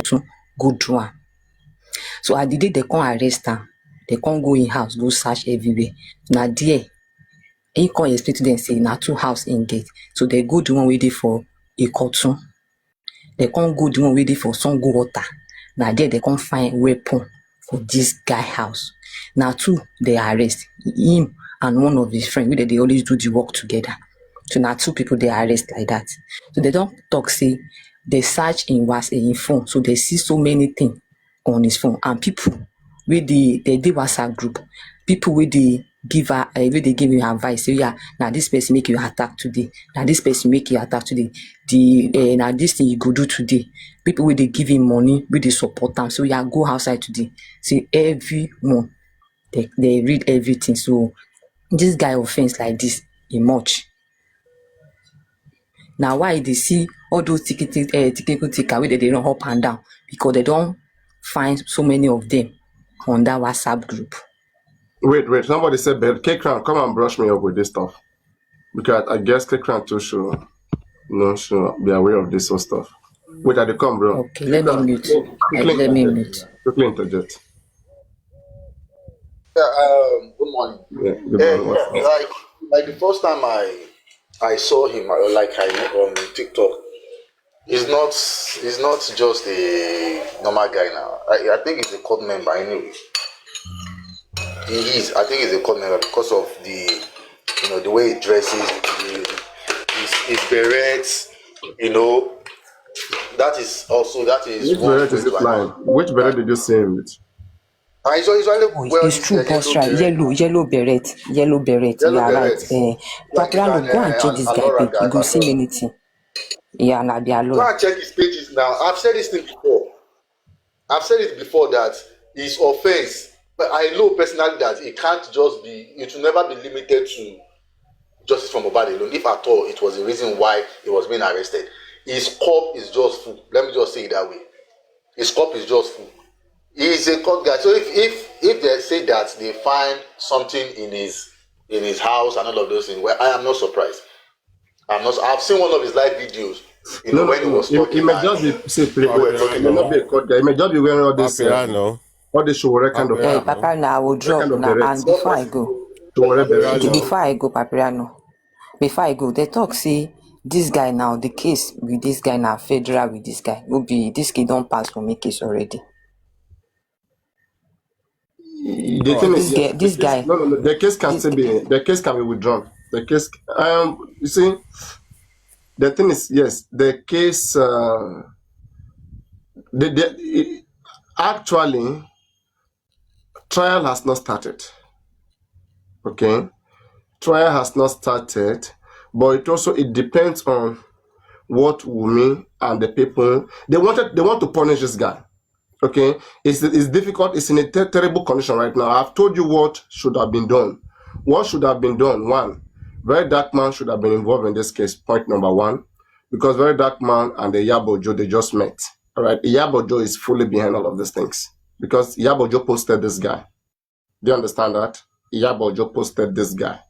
Ikotun, go do am. So at the day they come arrest am, they come go in house, go search everywhere. Na there, he come explain to them say na 2 house in get. So they go the one wey dey for Ikotun. They come go the one wey dey for Sango Water. Na there they come find weapon for this guy house. Na 2 they arrest, him and one of his friends, wey they always do the work together. So na 2 people they arrest like that. So they don't talk say they search in phone, so they see so many things on his phone, and people with the WhatsApp group, people with the give him advice. So yeah, now this person make you attack today. Now this person make you attack today. Now this thing you go do today. People with they give him money, with they support them. So yeah, go outside today. See everyone, they read everything. So this guy offense like this, he much. Now why they see all those ticket where they run up and down? Because they don't find so many of them on that WhatsApp group. Wait, somebody said, but K-Crown, come and brush me up with this stuff. Because I guess K-Crown too should be aware of this sort of stuff. Wait, I come, bro. Okay, let me mute. Let me mute. Quickly interject. Yeah, good morning. Yeah, good morning. Like the first time I saw him, on TikTok, he's not just a normal guy now. I think he's a cult member anyway. He is. I think he's a cult member because of the way he dresses, his berets, That is which beret is it flying? Which beret did you see him with? It's true, Boss, right? Yellow beret. You are right. Papariano, go and check this guy page. You go see many things. Yeah, now be alone. Go and check his pages now. I've said this thing before. That his offense, but I know personally that it will never be limited to justice from Mohbad alone. If at all, it was the reason why he was being arrested. His cup is just full. Let me just say it that way. His cup is just full. He's a court guy. So if they say that they find something in his house and all of those things, well, I am not surprised. I've seen one of his live videos. When he was talking. He may just be he may not be a court guy. He may just be wearing all this all this show kind of. Hey, Papariano, I will drop now. And before I go, Papariano, they talk say this guy now, the case with this guy now, federal with this guy, will be this kid don't pass for me case already. The thing is, this guy. No. The case can still be. The case can be withdrawn. The case. You see, the thing is, yes, the case. Actually, trial has not started. Okay, trial has not started, but it depends on what Wunmi and the people they want to punish this guy. Okay, it's difficult. It's in a terrible condition right now. I've told you what should have been done. What should have been done? 1, Very Dark Man should have been involved in this case. Point number 1, because Very Dark Man and the Iyabo Ojo, they just met. All right, Iyabo Ojo is fully behind all of these things because Iyabo Ojo posted this guy. Do you understand that? Iyabo Ojo posted this guy.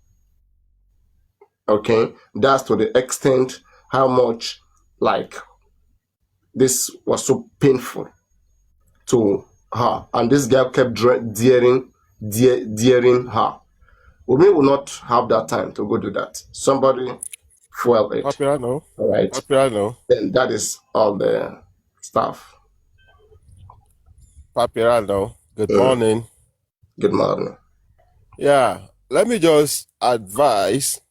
Okay, that's to the extent how much this was so painful to her, and this guy kept daring her. We will not have that time to go do that. Somebody fuel it. Papariano. All right. Papariano. Then that is all the stuff. Papariano. Good morning. Good morning. Yeah. Let me just advise.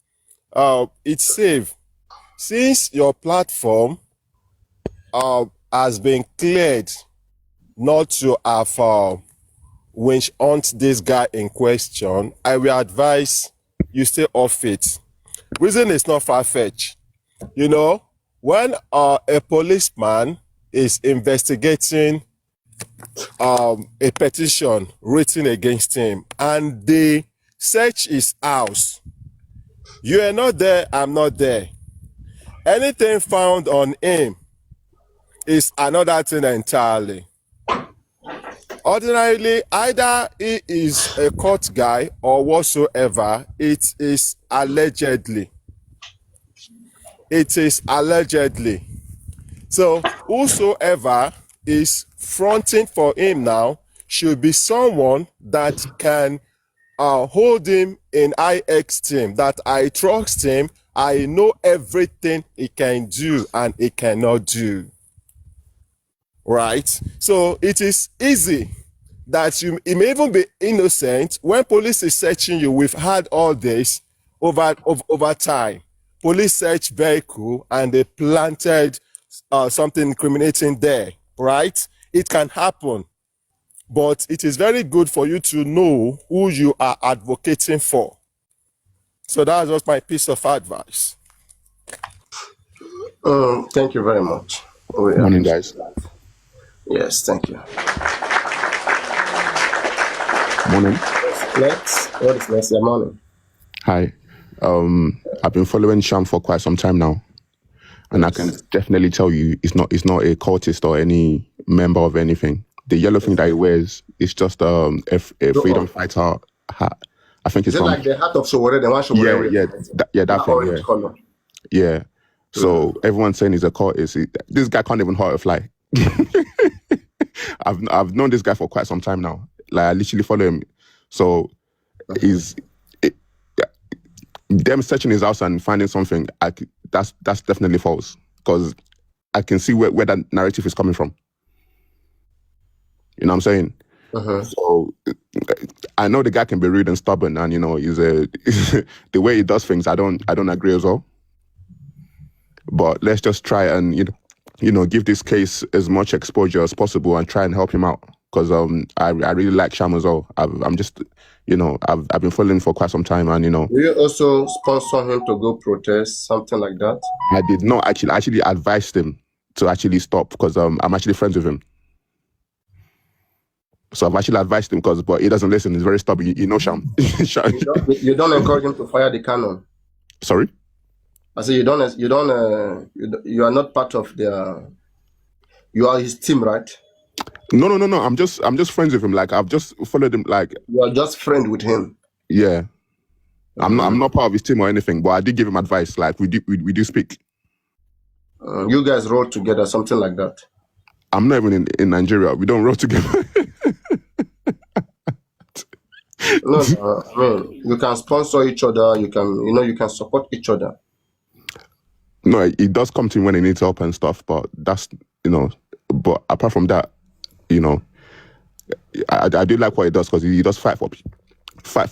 It's safe. Since your platform has been cleared not to have winch hunt this guy in question, I will advise you stay off it. Reason is not far-fetched. When a policeman is investigating a petition written against him and they search his house, you are not there, I'm not there. Anything found on him is another thing entirely. Ordinarily, either he is a court guy or whatsoever, it is allegedly. It is allegedly. So, whosoever is fronting for him now should be someone that can hold him in high esteem, that I trust him, I know everything he can do and he cannot do. Right? So it is easy that you may even be innocent when police is searching you. We've had all this over time. Police search vehicle and they planted something incriminating there, right? It can happen, but it is very good for you to know who you are advocating for. So that's just my piece of advice. Thank you very much. Morning, guys. Yes, thank you. Morning. Next, what is next? Morning. Hi. I've been following Sham for quite some time now, and I can definitely tell you, it's not a cultist or any member of anything. The yellow thing that he wears is just a freedom fighter hat. I think it's from, like the hat of Sowore, the one Sowore. That thing. Yeah. Color. Yeah. So everyone's saying he's a cultist. This guy can't even hurt a fly. I've known this guy for quite some time now. Like, I literally follow him. So them searching his house and finding something, that's definitely false, because I can see where that narrative is coming from. You know what I'm saying? So I know the guy can be rude and stubborn, and he's the way he does things, I don't agree as well. But let's just try and give this case as much exposure as possible and try and help him out, because I really like Sham as well. I'm just I've been following for quite some time, and Do you also sponsor him to go protest, something like that? I did not actually. I actually advised him to actually stop, because I'm actually friends with him. So I've actually advised him, but he doesn't listen. He's very stubborn. Sham. You don't encourage him to fire the cannon. Sorry? I say you are not part of you are his team, right? No. I'm just friends with him. Like, I've just followed him. Like, you are just friend with him. Yeah. I'm not part of his team or anything, but I did give him advice. Like, we do speak. You guys roll together, something like that. I'm not even in Nigeria. We don't roll together. No, I mean, you can sponsor each other. You can, you can support each other. No, he does come to me when he needs help and stuff, but that's, but apart from that, I do like what he does, because he does fight for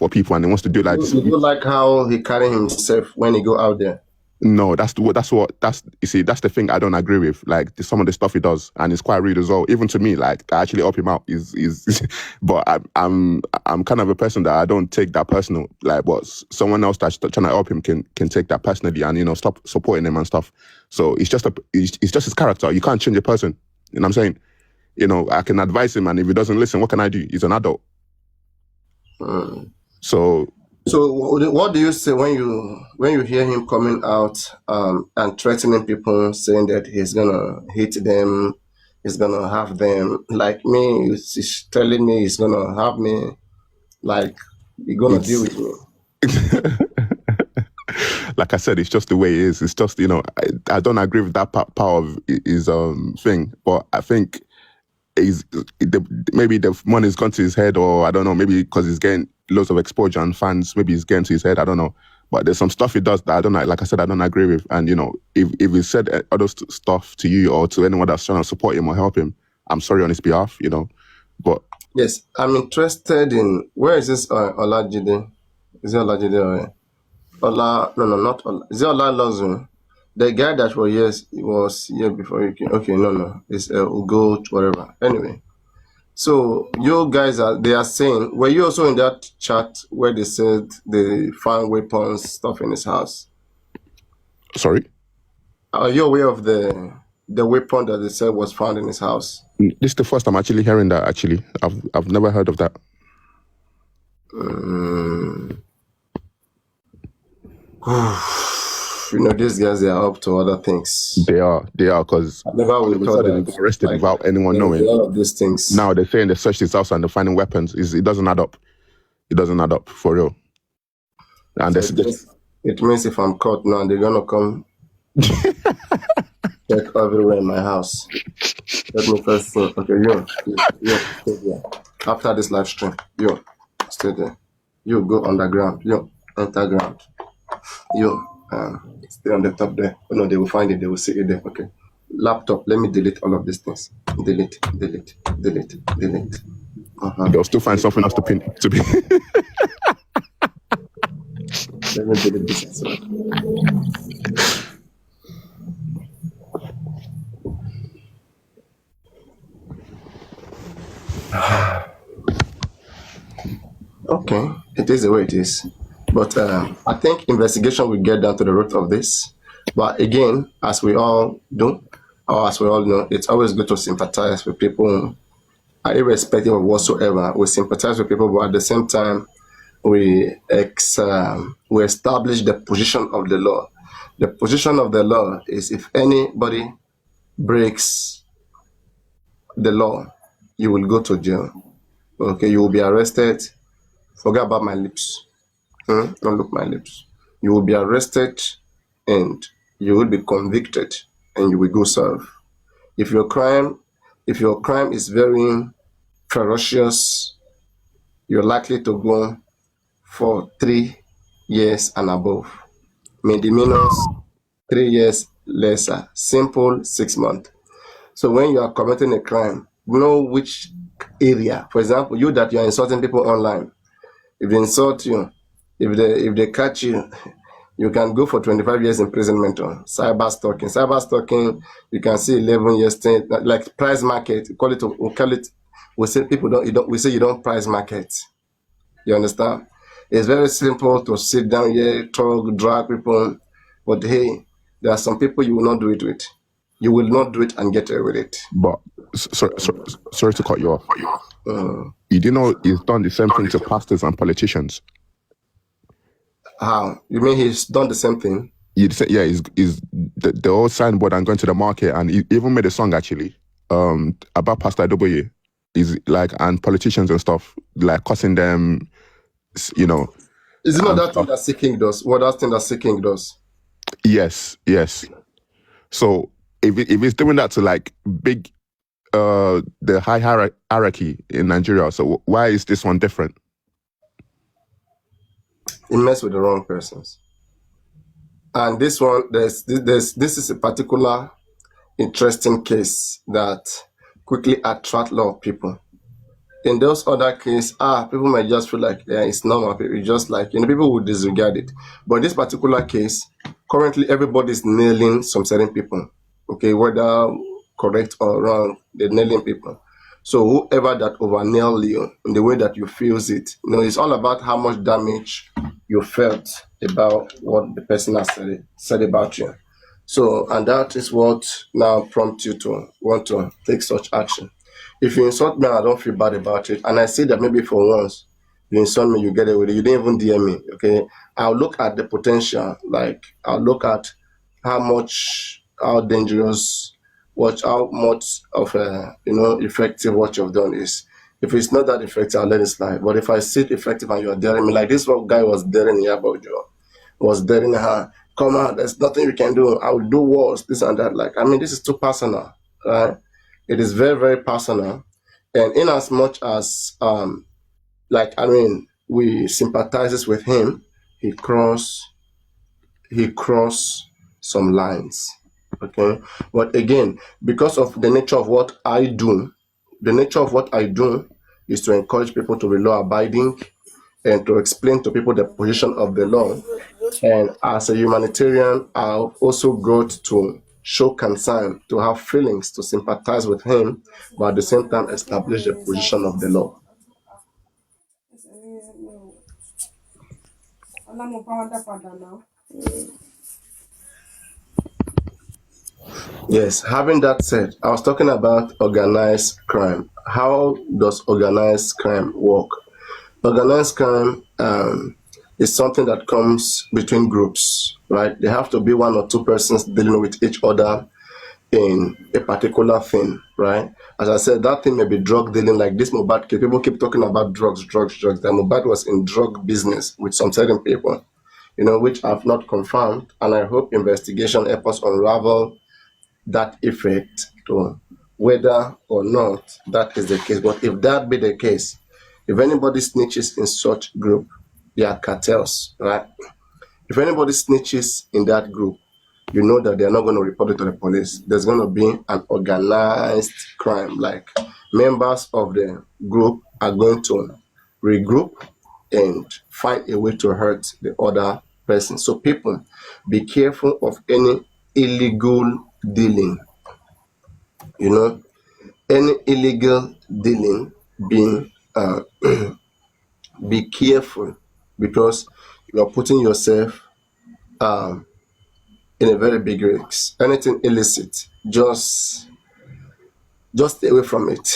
people, and he wants to do like this. You like how he carry himself when he go out there? No, that's the thing I don't agree with. Like, some of the stuff he does, and it's quite rude as well. Even to me, like, I actually help him out. But I'm kind of a person that I don't take that personal. Like, what someone else that's trying to help him can take that personally, and stop supporting him and stuff. So it's just his character. You can't change a person. You know what I'm saying? I can advise him, and if he doesn't listen, what can I do? He's an adult. So what do you say when you hear him coming out and threatening people, saying that he's gonna hit them, he's gonna have them, like me, he's telling me he's gonna have me, like, he's gonna deal with me? Like I said, it's just the way it is. It's just, I don't agree with that part of his thing, but I think maybe the money's gone to his head, or I don't know, maybe because he's getting loads of exposure and fans, maybe he's getting to his head, I don't know. But there's some stuff he does that I don't know, like I said, I don't agree with. And if he said other stuff to you or to anyone that's trying to support him or help him, I'm sorry on his behalf, But yes, I'm interested in, where is this Olajide? Is it Olajide or Ola? No, not Ola. Is it Ola Lozun? The guy that was here before you came. Okay, no. It's Ugo, whatever. Anyway, so you guys they are saying, were you also in that chat where they said they found weapons, stuff in his house? Sorry? Are you aware of the weapon that they said was found in his house? This is the first time actually hearing that, actually. I've never heard of that. These guys, they are up to other things. They are, because I never would have thought that, got arrested without anyone knowing. All of these things. Now they're saying they searched his house and they're finding weapons. It doesn't add up. It doesn't add up, for real. And it means if I'm caught now, they're gonna come check everywhere in my house. Let me first see. Okay, you stay there. After this live stream, you stay there. You go underground. You enter ground. You stay on the top there. Oh, no, they will find it. They will see it there. Okay. Laptop. Let me delete all of these things. Delete. They'll still find something else to pin to be. Let me delete this as well. Okay, it is the way it is. But I think investigation will get down to the root of this. But again, as we all do, or as we all know, it's always good to sympathize with people, irrespective of whatsoever. We sympathize with people, but at the same time, we establish the position of the law. The position of the law is if anybody breaks the law, you will go to jail. Okay, you will be arrested. Forget about my lips. Don't look my lips. You will be arrested and you will be convicted and you will go serve. If your crime is very ferocious, you're likely to go for 3 years and above. Misdemeanors, 3 years lesser. Simple, 6 months. So when you are committing a crime, know which area. For example, you that you are insulting people online. If they insult you, if they catch you, you can go for 25 years imprisonment on cyber stalking. Cyber stalking, you can see 11 years, 10, like price market. We say you don't price market. You understand? It's very simple to sit down here, talk, drag people, but hey, there are some people you will not do it with. You will not do it and get away with it. But sorry to cut you off. You do know he's done the same thing to pastors and politicians. How? You mean he's done the same thing? He's the old signboard and going to the market, and he even made a song actually about Pastor W. He's like, and politicians and stuff, like cussing them, you know. Is it not that thing that Seeking does? What that thing that Seeking does? Yes. So if it's doing that to like big, the high hierarchy in Nigeria, so why is this one different? It mess with the wrong persons. And this one, this is a particular interesting case that quickly attract a lot of people. In those other cases, people might just feel like it's normal. It's just like, people would disregard it. But in this particular case, currently everybody's nailing some certain people. Okay, whether correct or wrong, they're nailing people. So whoever that over-nail you in the way that you feels it, it's all about how much damage you felt about what the person has said about you. So, and that is what now prompts you to want to take such action. If you insult me, I don't feel bad about it. And I see that maybe for once, you insult me, you get away with it. You didn't even DM me, okay? I'll look at the potential. Like, I'll look at how dangerous, how much of effective what you've done is. If it's not that effective, I'll let it slide. But if I see it effective and you're daring me, like this one guy was daring Yabojo, was daring her, come on, there's nothing you can do. I will do worse, this and that. Like, this is too personal, right? It is very, very personal. And in as much as, we sympathizes with him, he crossed some lines, okay? But again, because of the nature of what I do is to encourage people to be law-abiding and to explain to people the position of the law. And as a humanitarian, I've also got to show concern, to have feelings, to sympathize with him, but at the same time establish the position of the law. Yes, having that said, I was talking about organized crime. How does organized crime work? Organized crime is something that comes between groups, right? They have to be one or two persons dealing with each other in a particular thing, right? As I said, that thing may be drug dealing, like this Mohbad case. People keep talking about drugs. That Mohbad was in drug business with some certain people, which I've not confirmed. And I hope investigation helps us unravel that effect to whether or not that is the case. But if that be the case, if anybody snitches in such group, they are cartels, right? If anybody snitches in that group, you know that they are not going to report it to the police. There's going to be an organized crime. Like members of the group are going to regroup and find a way to hurt the other person. So people, be careful of any illegal dealing. You know, any illegal dealing, being be careful, because you are putting yourself in a very big risk. Anything illicit, just stay away from it.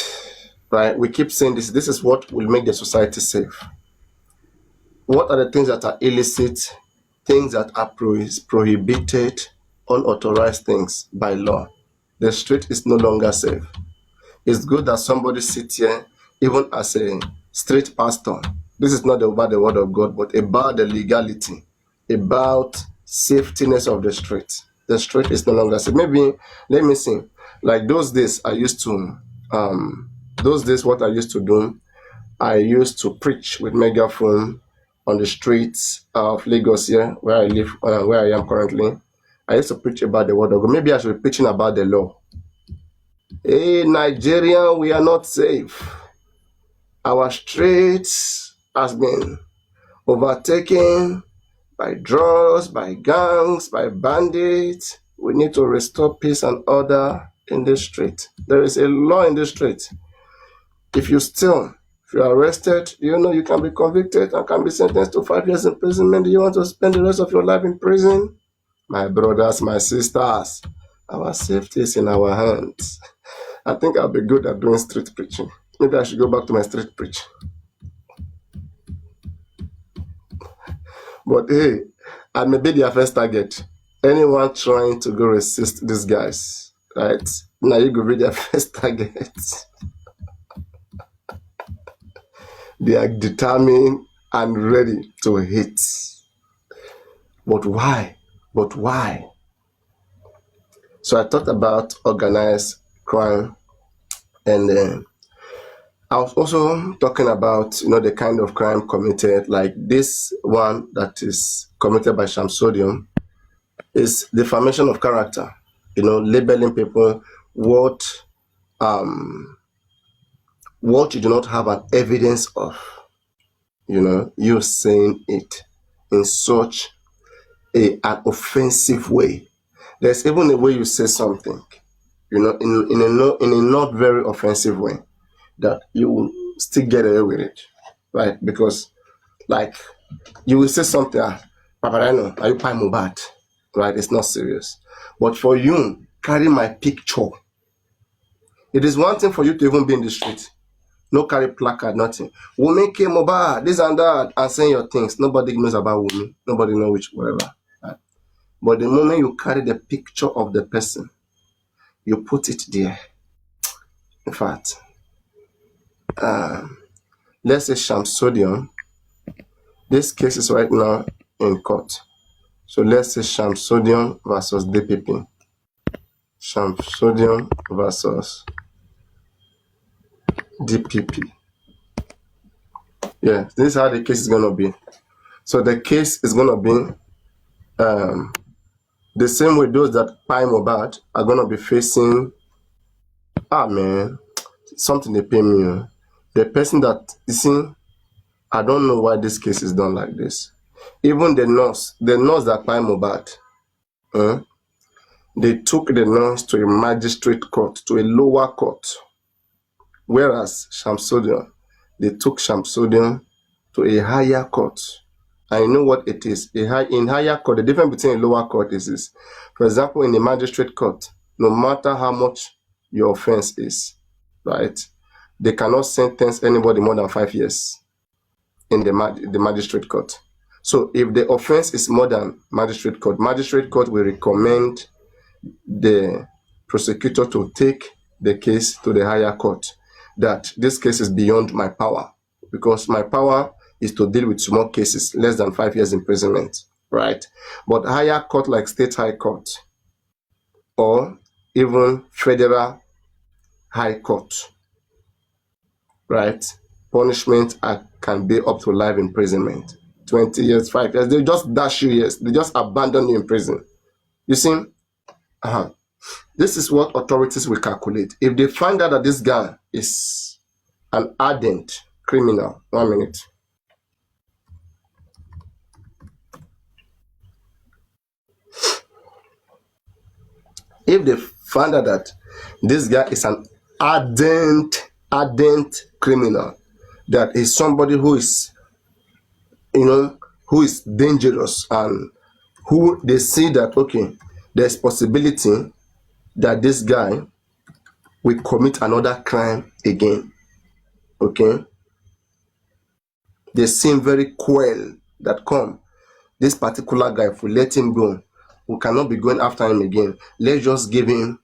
Right? We keep saying this. This is what will make the society safe. What are the things that are illicit? Things that are prohibited, unauthorized things by law. The street is no longer safe. It's good that somebody sits here, even as a street pastor. This is not about the word of God, but about the legality, about safetyness of the street. The street is no longer safe. Maybe, let me see, like those days what I used to do, I used to preach with megaphone on the streets of Lagos here, where I live, where I am currently. I used to preach about the word of God. Maybe I should be preaching about the law. Hey, Nigeria, we are not safe. Our streets has been overtaken by drugs, by gangs, by bandits. We need to restore peace and order in the street. There is a law in the street. If you steal, if you are arrested, you know you can be convicted and can be sentenced to 5 years imprisonment. Do you want to spend the rest of your life in prison? My brothers, my sisters, our safety is in our hands. I think I'll be good at doing street preaching. Maybe I should go back to my street preach. But hey, I may be their first target. Anyone trying to go resist these guys, right? Now you go be their first target. They are determined and ready to hit. But why? But why? So I talked about organized crime, and I was also talking about, the kind of crime committed, like this one that is committed by Shamsodium, is defamation of character. Labeling people what you do not have an evidence of. You saying it in such an offensive way. There's even a way you say something, in a not very offensive way, that you will still get away with it, right? Because, like, you will say something, Papariano, are you paying Mubad? Right? It's not serious. But for you, carry my picture. It is one thing for you to even be in the street. No carry placard, nothing. Women came Mubad, this and that, and saying your things. Nobody knows about women. Nobody knows which, whatever. Right? But the moment you carry the picture of the person, you put it there. In fact, let's say Shamsodium. This case is right now in court. So let's say Shamsodium versus DPP. Shamsodium versus DPP. Yeah, this is how the case is going to be. So the case is going to be the same way those that pay Mobad are going to be facing, something they pay me. The person that, you see, I don't know why this case is done like this. Even the nurse that pay Mobad, they took the nurse to a magistrate court, to a lower court. Whereas Shamsodium, they took Shamsodium to a higher court. I know what it is. In higher court, the difference between a lower court is this. For example, in a magistrate court, no matter how much your offense is, right, they cannot sentence anybody more than 5 years in the magistrate court. So if the offense is more than magistrate court will recommend the prosecutor to take the case to the higher court, that this case is beyond my power, because my power is to deal with small cases, less than 5 years imprisonment, right? But higher court, like state high court, or even federal high court, right? Punishment can be up to life imprisonment, 20 years, 5 years. They just dash you years. They just abandon you in prison. You see? This is what authorities will calculate. If they find out that this guy is an ardent criminal, 1 minute. If they find out that this guy is an ardent criminal, that is somebody who is, who is dangerous, and who they see that, okay, there's possibility that this guy will commit another crime again, okay? They seem very cruel that this particular guy, if we let him go, we cannot be going after him again. Let's just give him,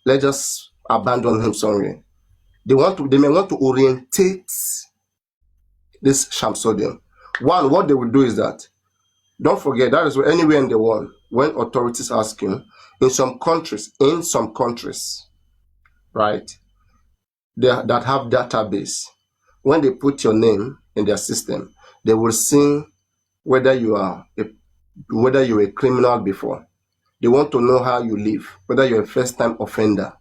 let's just abandon him somewhere. They may want to orientate this Shamsodium. One, what they will do is that, don't forget, that is anywhere in the world, when authorities ask you, in some countries, right, that have database, when they put your name in their system, they will see whether you are a criminal before. They want to know how you live, whether you're a first-time offender.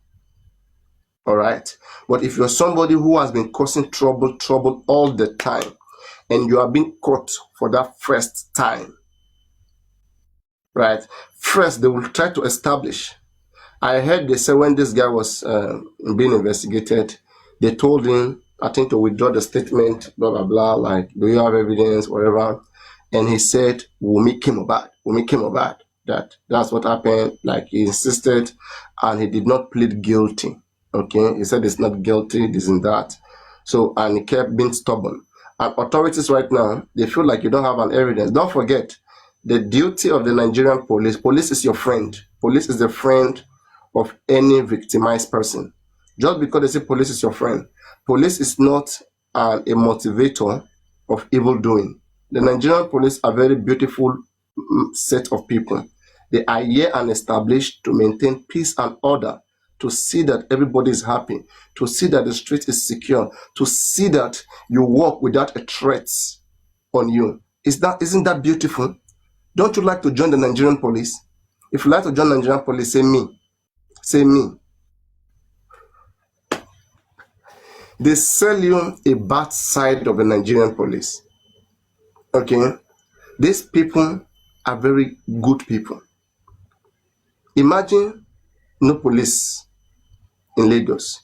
All right? But if you're somebody who has been causing trouble all the time, and you are being caught for that first time, right? First, they will try to establish. I heard they say when this guy was being investigated, they told him, I think, to withdraw the statement, blah, blah, blah, like, do you have evidence, whatever? And he said, we'll make him bad. That's what happened. Like, he insisted, and he did not plead guilty. Okay? He said it's not guilty, this and that. So, and he kept being stubborn. And authorities right now, they feel like you don't have an evidence. Don't forget, the duty of the Nigerian police is your friend. Police is the friend of any victimized person. Just because they say police is your friend, police is not a motivator of evil doing. The Nigerian police are very beautiful set of people. They are here and established to maintain peace and order, to see that everybody is happy, to see that the street is secure, to see that you walk without a threat on you. Isn't that beautiful? Don't you like to join the Nigerian police? If you like to join the Nigerian police, say me. Say me. They sell you a bad side of the Nigerian police. Okay? These people are very good people. Imagine no police in Lagos.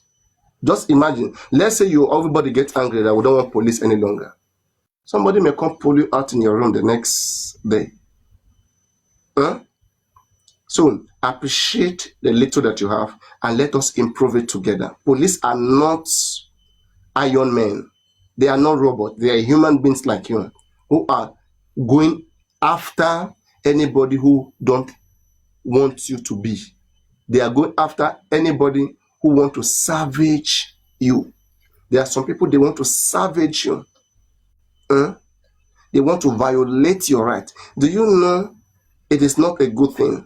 Just imagine. Let's say everybody gets angry that we don't want police any longer. Somebody may come pull you out in your room the next day. Huh? So appreciate the little that you have and let us improve it together. Police are not Iron Men. They are not robots. They are human beings like you who are going after anybody who don't want you to be. They are going after anybody who want to savage you. There are some people, they want to savage you. They want to violate your right. Do you know it is not a good thing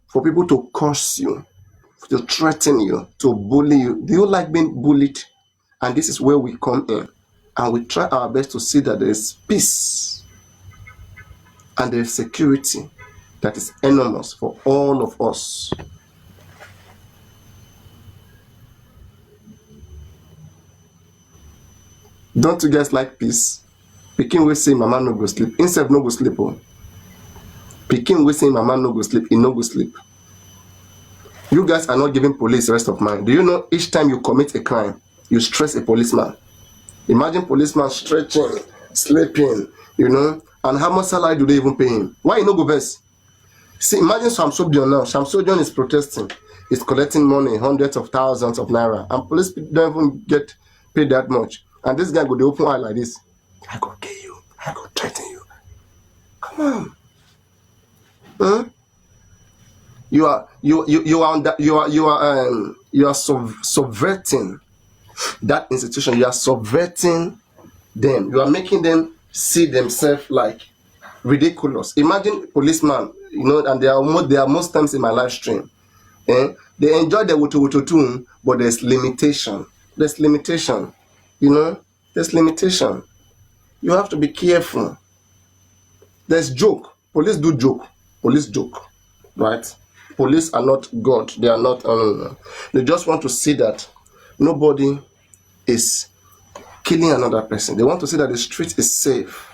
for people to curse you, to threaten you, to bully you? Do you like being bullied? And this is where we come in. And we try our best to see that there is peace and there is security that is enormous for all of us. Don't you guys like peace? Pikin will say mama no go sleep. Instead no go sleep. Pikin will say mama no go sleep. He no go sleep. You guys are not giving police rest of mind. Do you know each time you commit a crime, you stress a policeman? Imagine policeman stretching, sleeping, and how much salary do they even pay him? Why you no go best? See, imagine Shamsodium now. Shamsodium is protesting. He's collecting money, hundreds of thousands of naira, and police don't even get paid that much. And this guy go the open eye like this. I go kill you. I go threaten you. Come on. Huh? You are subverting that institution. You are subverting them. You are making them see themselves like ridiculous. Imagine policeman, and there are most times in my live stream, They enjoy the wutu too, but there's limitation. There's limitation. There's limitation. You have to be careful. There's joke. Police do joke. Police joke, right? Police are not God. They are not. They just want to see that nobody is killing another person. They want to see that the street is safe.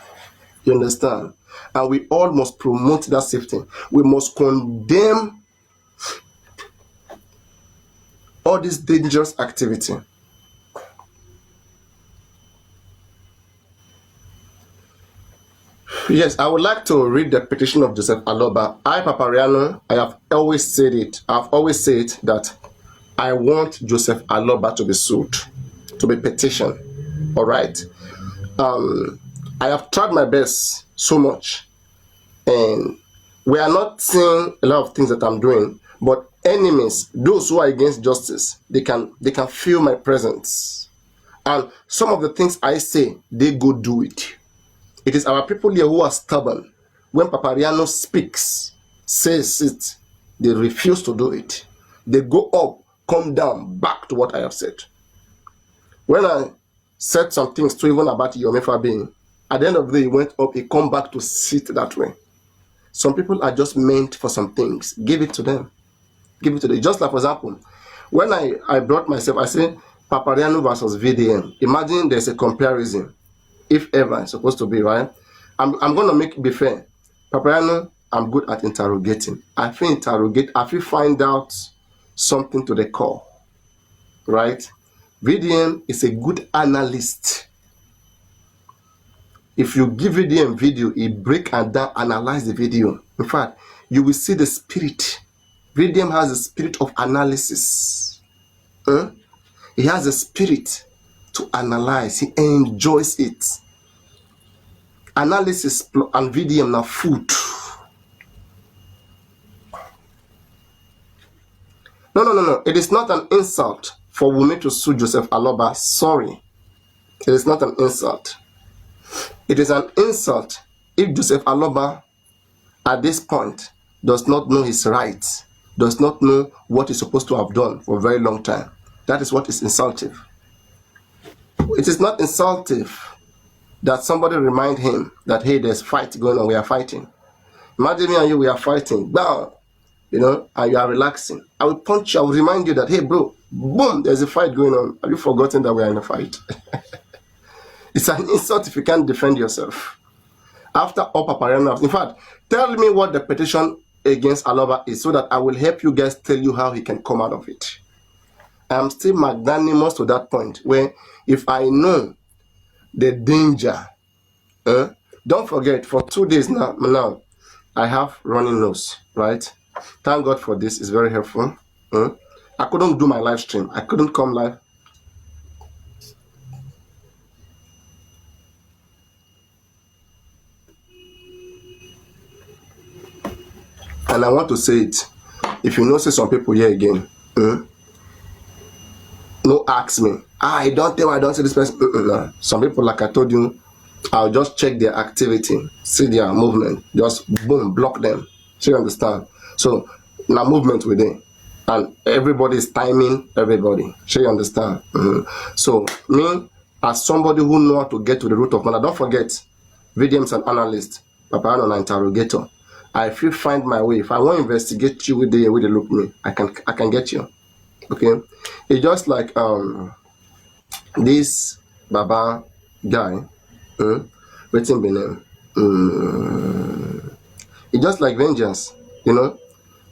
You understand? And we all must promote that safety. We must condemn all this dangerous activity. Yes, I would like to read the petition of Joseph Aloba. I, Papariano, I have always said it. I've always said that I want Joseph Aloba to be sued, to be petitioned. All right. I have tried my best so much, and we are not seeing a lot of things that I'm doing. But enemies, those who are against justice, they can feel my presence, and some of the things I say, they go do it. It is our people here who are stubborn. When Papariano speaks, says it, they refuse to do it. They go up, come down, back to what I have said. When I said some things to even about Yomefa being, at the end of the day, he went up, he come back to sit that way. Some people are just meant for some things. Give it to them. Give it to them. Just like, for example, when I brought myself, I said Papariano versus VDM. Imagine there's a comparison. If ever it's supposed to be, right? I'm going to make it be fair. Papariano, I'm good at interrogating. I feel find out something to the core, right? VDM is a good analyst. If you give VDM video, he break and down, analyze the video. In fact, you will see the spirit. VDM has a spirit of analysis. He has a spirit to analyze. He enjoys it. Analysis and VDM now food. No. It is not an insult for Wunmi to sue Joseph Aloba. Sorry. It is not an insult. It is an insult if Joseph Aloba at this point does not know his rights, does not know what he's supposed to have done for a very long time. That is what is insultive. It is not insultive that somebody remind him that, hey, there's fight going on, we are fighting. Imagine me and you, we are fighting, bam, and you are relaxing. I will punch you, I will remind you that, hey, bro, boom, there's a fight going on. Have you forgotten that we are in a fight? It's an insult if you can't defend yourself. After all Papariano, in fact, tell me what the petition against Aloba is so that I will help you guys tell you how he can come out of it. I am still magnanimous to that point where if I know the danger, don't forget, for 2 days now, I have running nose, right? Thank God for this, it's very helpful. I couldn't do my live stream. I couldn't come live. And I want to say it. If you say some people here again, no, ask me. I don't say this person. No. Some people, like I told you, I'll just check their activity, see their movement, just boom, block them. So you understand? So now movement within, and everybody is timing everybody. So you understand? So me, as somebody who know how to get to the root of matter, don't forget, VDM is an analyst, Papariano an interrogator. I feel find my way. If I want to investigate you with the way they look me, I can get you. Okay, it's just like this Baba guy, waiting be name. It's just like vengeance,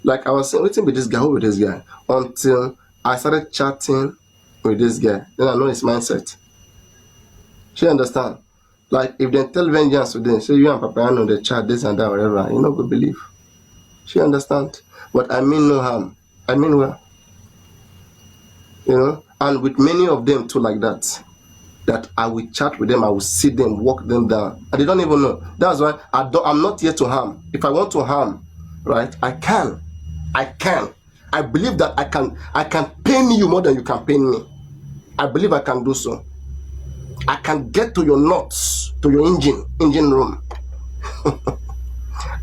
Like I was saying, waiting with this guy, who with this guy, until I started chatting with this guy. Then I know his mindset. She understand. Like if they tell vengeance today, say you and Papariano the chat this and that, whatever, go believe. She understand. But I mean no harm. I mean well. And with many of them too like that I will chat with them, I will see them, walk them down, and they don't even know. That's why I'm not here to harm. If I want to harm, right, I can. I believe that I can pain you more than you can pain me. I believe I can do so. I can get to your nuts, to your engine room.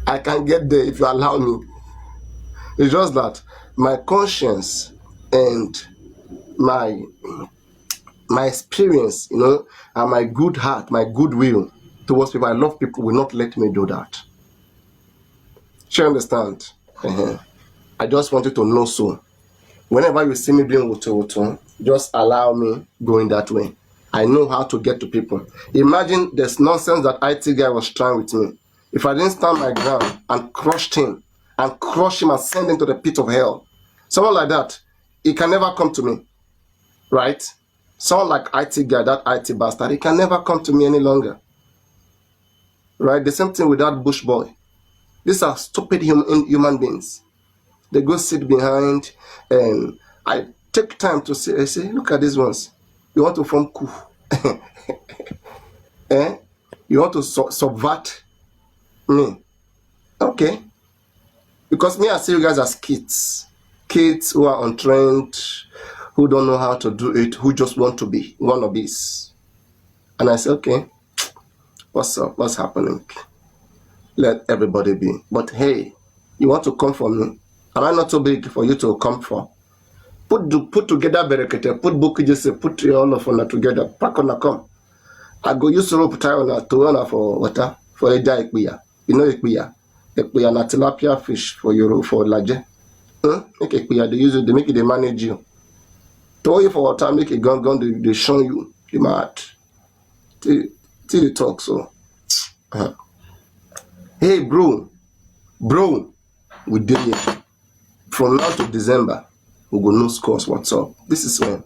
I can get there if you allow me. It's just that my conscience and my experience, and my good heart, my goodwill towards people, I love people, will not let me do that. Do you understand? I just wanted to know, so whenever you see me doing wutu, just allow me going that way. I know how to get to people. Imagine this nonsense that IT guy was trying with me. If I didn't stand my ground and crush him and send him to the pit of hell, someone like that, he can never come to me, right? Someone like IT guy, that IT bastard, he can never come to me any longer, right? The same thing with that Bush boy. These are stupid human beings. They go sit behind, and I take time to say, look at these ones. You want to form coup. You want to subvert me. Okay. Because me, I see you guys as kids. Kids who are untrained, who don't know how to do it, who just want to be wannabes. And I say, okay, what's up? What's happening? Let everybody be. But hey, you want to come for me? Am I not too big for you to come for? Put together berekete, put book just put all of them together, pack on a come. I go use rope tie on for water for a dye ekpiya. You know ekpiya? Ekpiya na tilapia fish for Euro for laje. Make ekpiya, they make it, they manage you. Throw you for water, make it gun, they show you. You mad. Till you talk so. Hey bro, we did it. From now to December, we go no scores. What's up? This is when?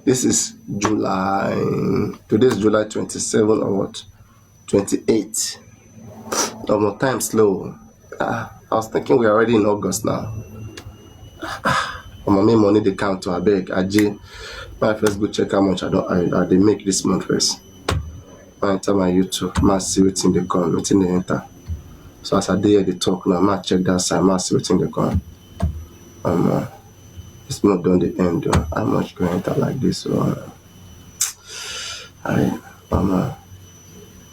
This is July. Today is July 27 or what? 28. No time slow. I was thinking we're already in August now. My main money they count to a beg. My first go check how much they make this month first. I enter my YouTube, I see what's in the gun, what's in the enter. So as I did the talk now, I check that side, I see what's in the gun. It's not done the end. How much going to enter like this?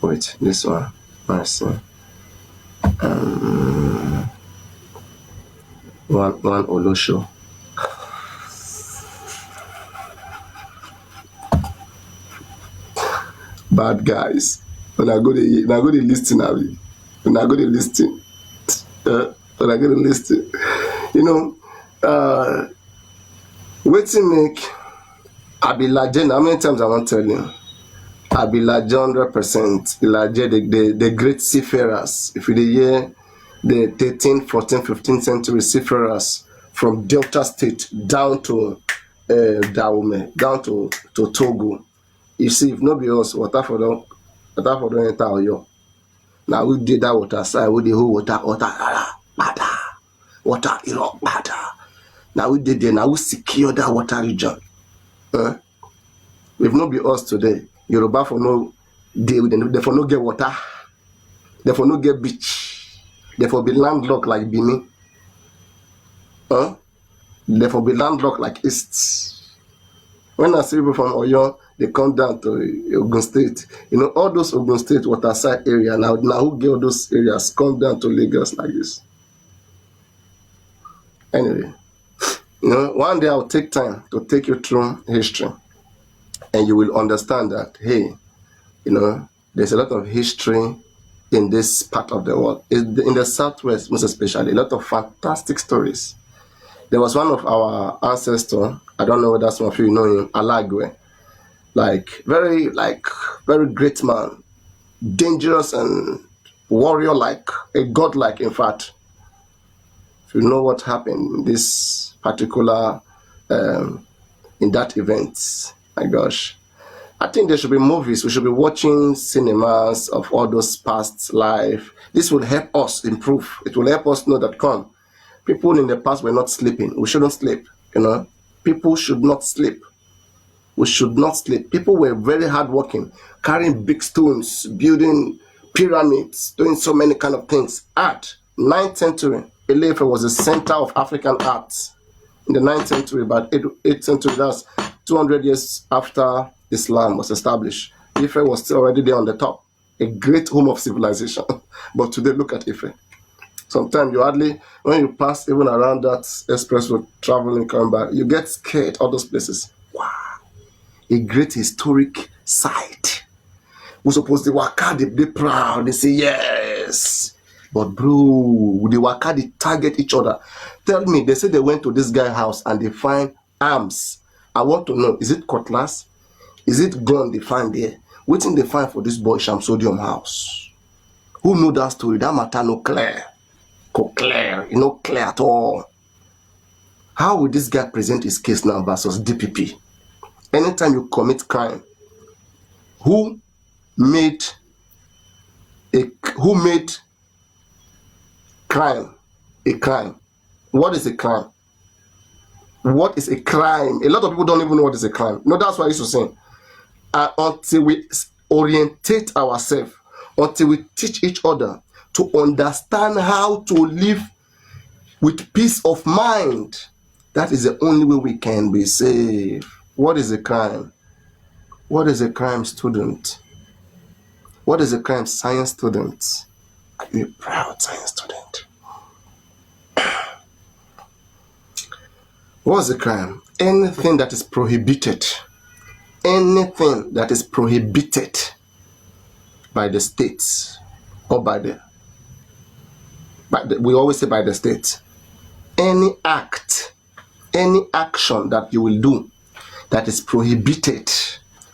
Wait, this one. I see. One Olosho. Bad guys. When I go to listen, when I go to listen, waiting make Abilaje. How many times I want to tell you? Abilaje 100%. Abilaje, the great seafarers. If you hear the 13th, 14th, 15th century seafarers from Delta State down to Dahomey, down to Togo. You see, if not be us, water for them enter Oyo. Now we did that water side, we the whole water, water. Now we did there, now we secure that water region. If not be us today, Yoruba for no day with them, they for no get water, they for no get beach, they for be landlocked like Benin. They for be landlocked like East. When I see people from Oyo, they come down to Ogun State. All those Ogun State waterside area, now who get all those areas come down to Lagos like this. Anyway, one day I'll take time to take you through history. And you will understand that, hey, there's a lot of history in this part of the world. In the Southwest, most especially, a lot of fantastic stories. There was one of our ancestors, I don't know whether some of you know him, Alagwe. Very great man, dangerous and warrior-like, a god-like, in fact. If you know what happened in this particular, in that event, my gosh. I think there should be movies. We should be watching cinemas of all those past life. This will help us improve. It will help us know that, people in the past were not sleeping. We shouldn't sleep, People should not sleep. We should not sleep. People were very hardworking, carrying big stones, building pyramids, doing so many kind of things. Art, 9th century, Ile-Ife was the center of African arts. In the 9th century, about 8th century, that's 200 years after Islam was established. Ife was still already there on the top, a great home of civilization. But today, look at Ife. Sometimes you hardly, when you pass even around that expressway, traveling, coming back, you get scared, all those places. Wow. A great historic site. We're supposed to work hard, they proud, they say yes. But bro, they work hard, they target each other. Tell me, they say they went to this guy's house and they find arms. I want to know, is it cutlass? Is it gun they find there? What thing they find for this boy Shamsodium house? Who know that story? That matter no clear. Clear, you know, clear at all. How will this guy present his case now versus DPP? Anytime you commit crime, who made crime a crime? What is a crime? What is a crime? A lot of people don't even know what is a crime. No, that's what I used to say. Until we orientate ourselves, until we teach each other to understand how to live with peace of mind, that is the only way we can be saved. What is a crime? What is a crime, student? What is a crime, science student? Are you a proud science student? What is a crime? Anything that is prohibited. Anything that is prohibited by the state or by the we always say by the state. Any act, any action that you will do that is prohibited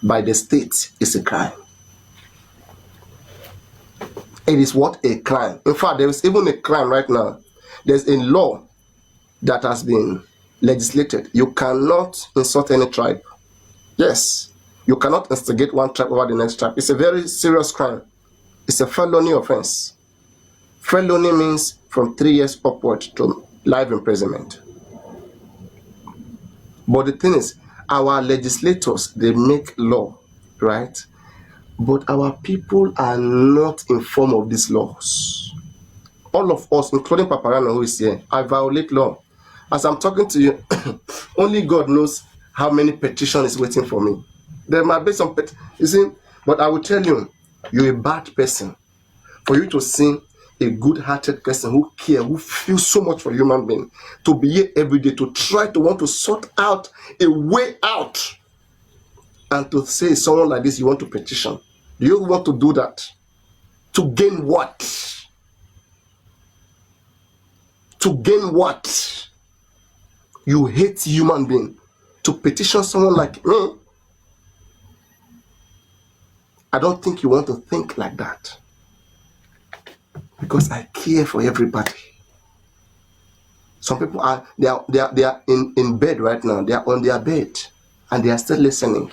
by the state is a crime. It is what? A crime. In fact, there is even a crime right now. There's a law that has been legislated. You cannot insult any tribe. Yes. You cannot instigate one tribe over the next tribe. It's a very serious crime. It's a felony offense. Felony means from 3 years upward to life imprisonment. But the thing is, our legislators, they make law, right? But our people are not informed of these laws. All of us, including Papariano who is here, I violate law. As I'm talking to you, only God knows how many petitions is waiting for me. There might be some you see, but I will tell you, you're a bad person. For you to see a good-hearted person who cares, who feels so much for human being, to be here every day, to try to want to sort out a way out, and to say someone like this, you want to petition. Do you want to do that? To gain what? To gain what? You hate human being. To petition someone like me? I don't think you want to think like that. Because I care for everybody. Some people are in bed right now. They are on their bed and they are still listening.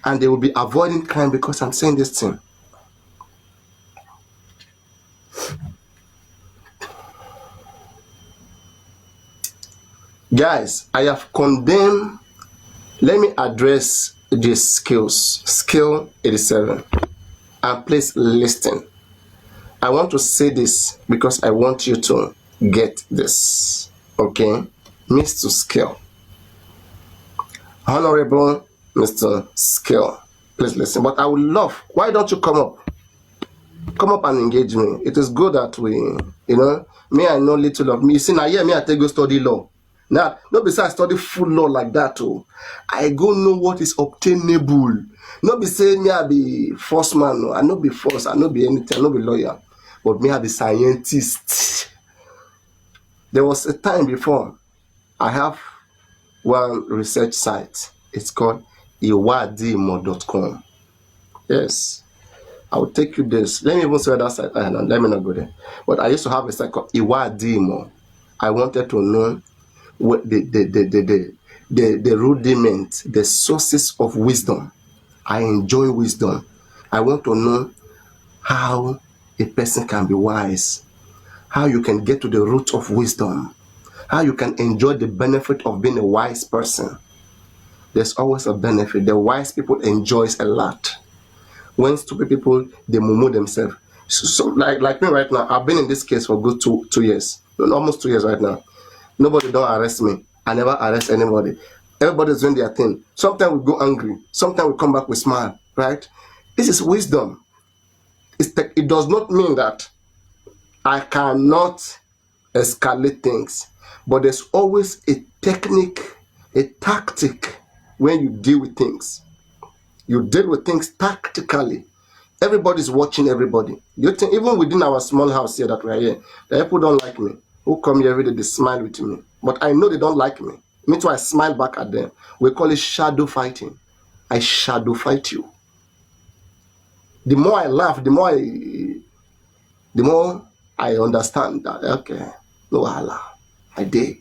And they will be avoiding crime because I'm saying this thing. Guys, I have condemned. Let me address these skills. Skill 87. And please listen. I want to say this because I want you to get this. Okay? Mr. Skill. Honorable Mr. Skill. Please listen. But I would love, why don't you come up? Come up and engage me. It is good that we, me, I know little of me. You see, now, me, I take go study law. Now, not besides study full law like that, too. I go know what is obtainable. Not be saying me, I be force man, no. I not be force, I not be anything, I not be lawyer. But me, I be scientist. There was a time before, I have one research site. It's called iwadimo.com. Yes. I will take you this. Let me even say that site. Let me not go there. But I used to have a site called Iwadimo. I wanted to know what the rudiment, the sources of wisdom. I enjoy wisdom. I want to know how a person can be wise, how you can get to the root of wisdom, how you can enjoy the benefit of being a wise person. There's always a benefit. The wise people enjoys a lot. When stupid people, they mumu themselves. So like me right now, I've been in this case for good 2 years, almost 2 years right now. Nobody don't arrest me. I never arrest anybody. Everybody's doing their thing. Sometimes we go angry. Sometimes we come back with smile. Right? This is wisdom. It does not mean that I cannot escalate things. But there's always a technique, a tactic when you deal with things. You deal with things tactically. Everybody's watching everybody. You think even within our small house here that we're here, the people don't like me. Who come here every day, they smile with me. But I know they don't like me. Me too, I smile back at them. We call it shadow fighting. I shadow fight you. The more I laugh, the more I understand that, okay, no wahala, I did.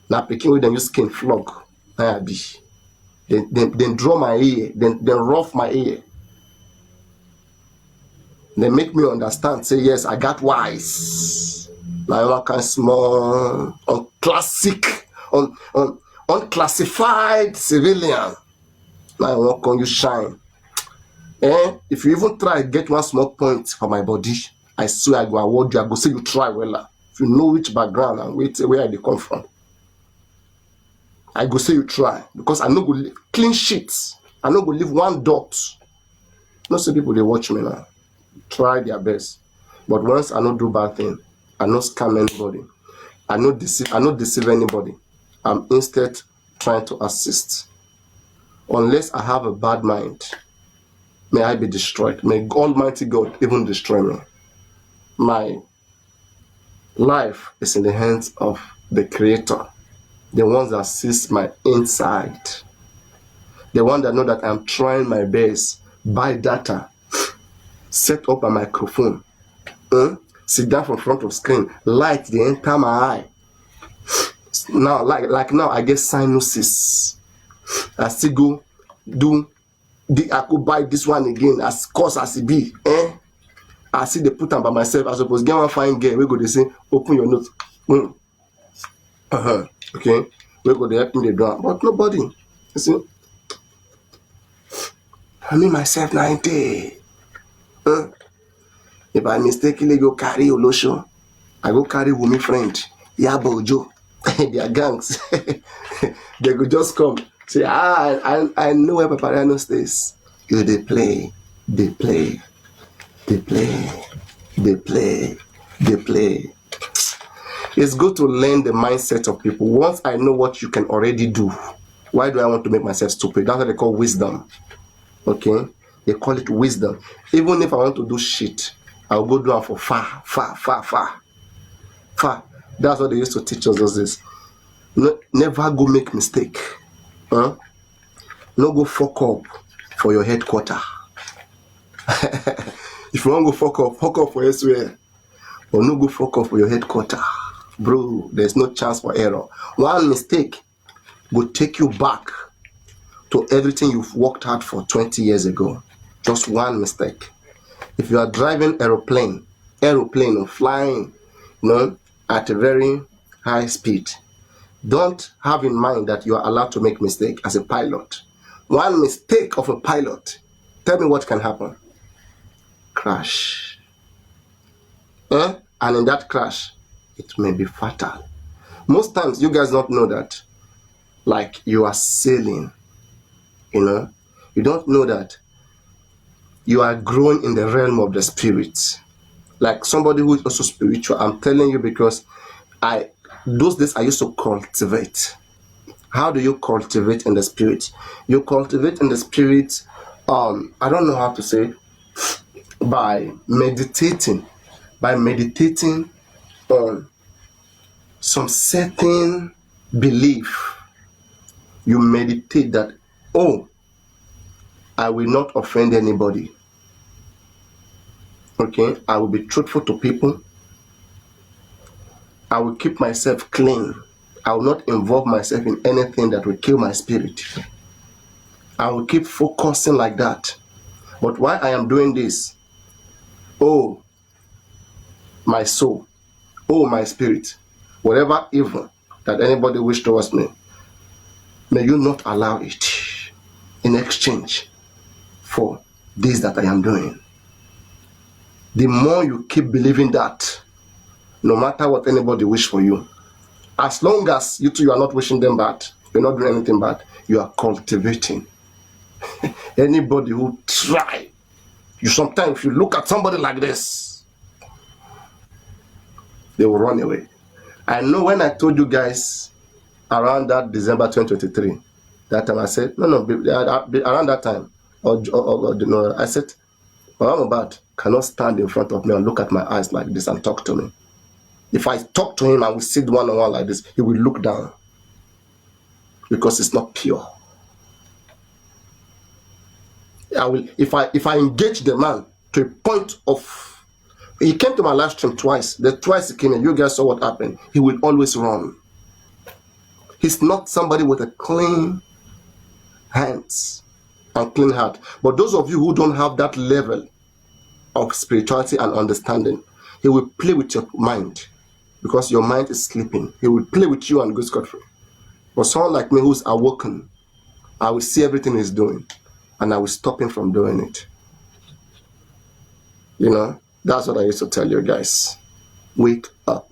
Now picking with them, you skin flog. I be. Then draw my ear, then rough my ear. They make me understand, say, yes, I got wise. Now I can small, unclassified civilian. Now I want on you shine. If you even try to get one small point for my body, I swear I go award you. I go say you try well. If you know which background and where they come from, I go say you try, because I no go leave clean sheets. I no go leave one dot. Not say people they watch me now. Try their best, but once I don't do bad thing, I not scam anybody, I not deceive anybody. I'm instead trying to assist. Unless I have a bad mind, may I be destroyed. May Almighty God even destroy me. My life is in the hands of the Creator, the ones that sees my inside, the one that know that I'm trying my best, buy data, set up a microphone, sit down from front of screen, light the enter my eye. Now, like now, I get sinuses. I still go do I could buy this one again as cost as it be. I see they put them by myself. I suppose get one fine girl. We go they say open your notes. Okay. We go they help me the door, but nobody. You see, I mean myself 90. If I mistakenly go carry Olosho, I go carry Wumi friend, Yabo Joe. They are gangs. They could just come. Say, I know where Papariano stays. You they play. It's good to learn the mindset of people. Once I know what you can already do, why do I want to make myself stupid? That's what they call wisdom. Okay? They call it wisdom. Even if I want to do shit, I'll go do it for far. That's what they used to teach us those days. Never go make mistake. No go fuck up for your headquarter. If you want to go fuck up for elsewhere. But no go fuck up for your headquarter. Bro, there's no chance for error. One mistake will take you back to everything you've worked hard for 20 years ago. Just one mistake. If you are driving aeroplane or flying, at a very high speed, don't have in mind that you are allowed to make mistake as a pilot. One mistake of a pilot, tell me what can happen. Crash. And in that crash, it may be fatal. Most times, you guys don't know that. Like you are sailing, you don't know that you are growing in the realm of the spirit. Like somebody who is also spiritual, I'm telling you, because those days I used to cultivate. How do you cultivate in the spirit? You cultivate in the spirit, I don't know how to say, by meditating on some certain belief. You meditate that, I will not offend anybody. Okay, I will be truthful to people. I will keep myself clean. I will not involve myself in anything that will kill my spirit. I will keep focusing like that. But while I am doing this, my soul, my spirit, whatever evil that anybody wish towards me, may you not allow it in exchange for this that I am doing. The more you keep believing that, no matter what anybody wish for you, as long as you are not wishing them bad, you're not doing anything bad, you are cultivating. Anybody who try, sometimes if you look at somebody like this, They will run away. I know when I told you guys around that December 2023, that time I said, around that time, I said, Muhammad cannot stand in front of me and look at my eyes like this and talk to me. If I talk to him and we sit one-on-one like this, he will look down because it's not pure. If I engage the man to a point of, he came to my live stream twice. The twice he came and you guys saw what happened. He will always run. He's not somebody with a clean hands and clean heart. But those of you who don't have that level of spirituality and understanding, he will play with your mind because your mind is sleeping. He will play with you and go scot-free. But someone like me who's awoken, I will see everything he's doing and I will stop him from doing it. You know, that's what I used to tell you guys. Wake up.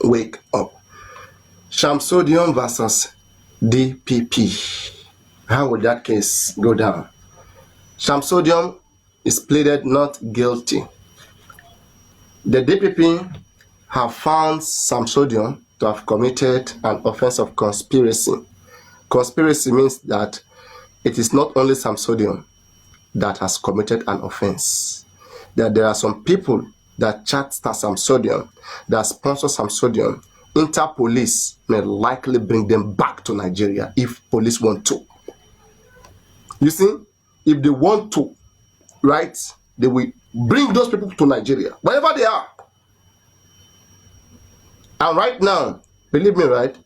Wake up. Shamsodium versus DPP. How would that case go down? Shamsodium is pleaded not guilty. The DPP have found Shamsodium to have committed an offense of conspiracy. Conspiracy means that it is not only Shamsodium that has committed an offense. That there are some people that chat Shamsodium, that sponsor Shamsodium. Interpolice may likely bring them back to Nigeria if police want to. You see, if they want to, right, they will bring those people to Nigeria, wherever they are. And right now, believe me, right,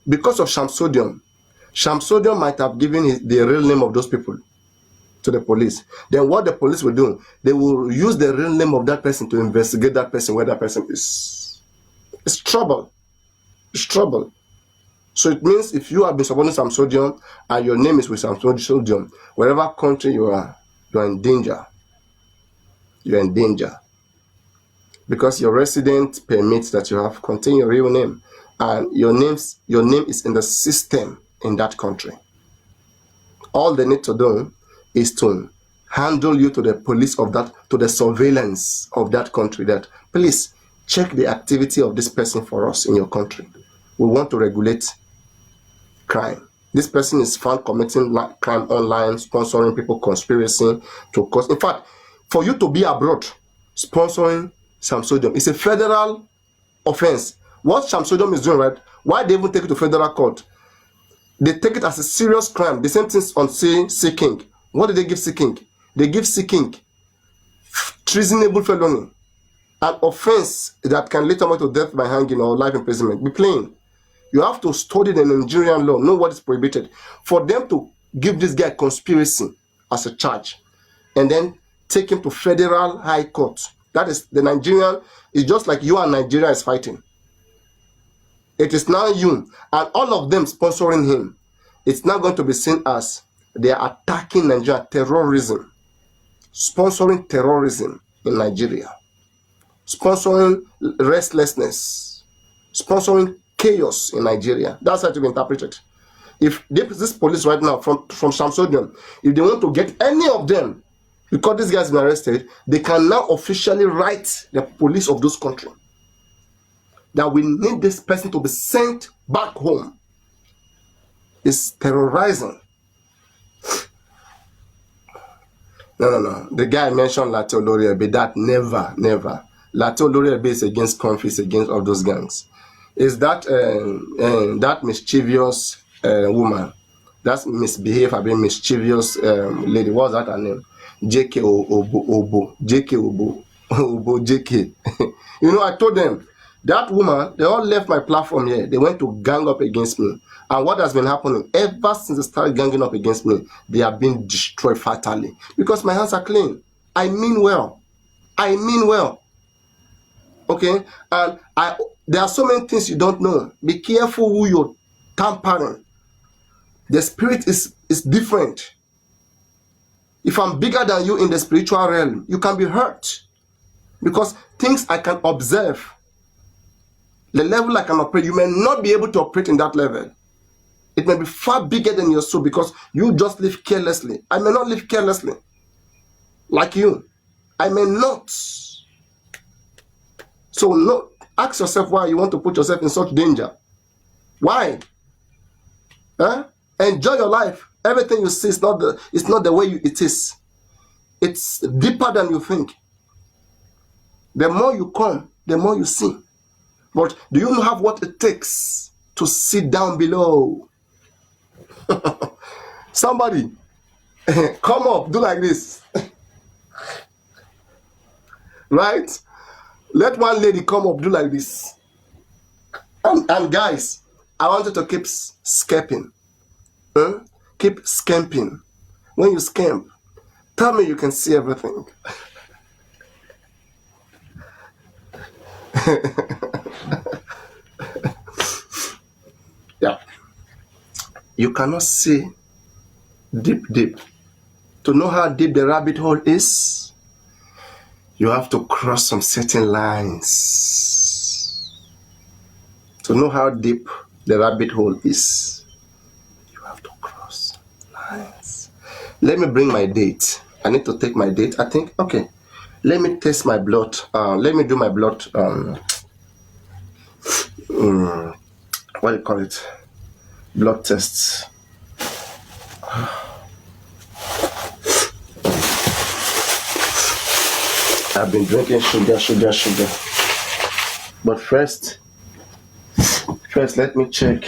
because of Shamsodium, Shamsodium might have given the real name of those people to the police. Then what the police will do, they will use the real name of that person to investigate that person where that person is. It's trouble. It's trouble. So it means if you have been supporting Shamsodium and your name is with Shamsodium, wherever country you are in danger. You're in danger. Because your resident permits that you have contain your real name. And your name is in the system in that country. All they need to do is to handle you to the police of that, to the surveillance of that country, that please check the activity of this person for us in your country. We want to regulate crime. This person is found committing crime online, sponsoring people, conspiracy to cause. In fact, for you to be abroad sponsoring Shamsodium, it's a federal offense. What Shamsodium is doing, right? Why they even take it to federal court? They take it as a serious crime. The same thing on seeking. What did they give seeking? They give seeking treasonable felony, an offense that can later amount to death by hanging or life imprisonment. Be plain. You have to study the Nigerian law, know what is prohibited. For them to give this guy conspiracy as a charge and then take him to federal high court. That is the Nigerian, is just like you and Nigeria is fighting. It is now you and all of them sponsoring him. It's now going to be seen as they are attacking Nigeria, terrorism, sponsoring terrorism in Nigeria, sponsoring restlessness, sponsoring chaos in Nigeria. That's how to be interpreted. If this police right now from Shamsodium, if they want to get any of them, because this guy's been arrested, they can now officially write the police of those countries that we need this person to be sent back home. It's terrorizing. No. The guy mentioned Latte Oloriebe. That never. Latte Oloriebe is against conflicts, against all those gangs. Is that that mischievous woman, that's misbehave, I mean mischievous lady, what's that her name? JK JK. You know, I told them, that woman, they all left my platform here. They went to gang up against me. And what has been happening, ever since they started ganging up against me, they have been destroyed fatally. Because my hands are clean. I mean well. Okay? And there are so many things you don't know. Be careful who you're tampering. The spirit is different. If I'm bigger than you in the spiritual realm, you can be hurt. Because things I can observe, the level I can operate, you may not be able to operate in that level. It may be far bigger than your soul because you just live carelessly. I may not live carelessly like you. I may not. So no, Ask yourself why you want to put yourself in such danger. Why? Enjoy your life. Everything you see is not the way it is. It's deeper than you think. The more you come, the more you see. But do you have what it takes to sit down below? Somebody, come up, do like this. Right? Let one lady come up, do like this. And guys, I want you to keep scamping. Keep scamping. When you scamp, tell me you can see everything. Yeah. You cannot see deep. To know how deep the rabbit hole is, you have to cross some certain lines. To know how deep the rabbit hole is, you have to cross lines. Let me bring my date. I need to take my date. I think, okay. Let me test my blood. Let me do my blood. What do you call it? Blood tests. I've been drinking sugar. But first, let me check.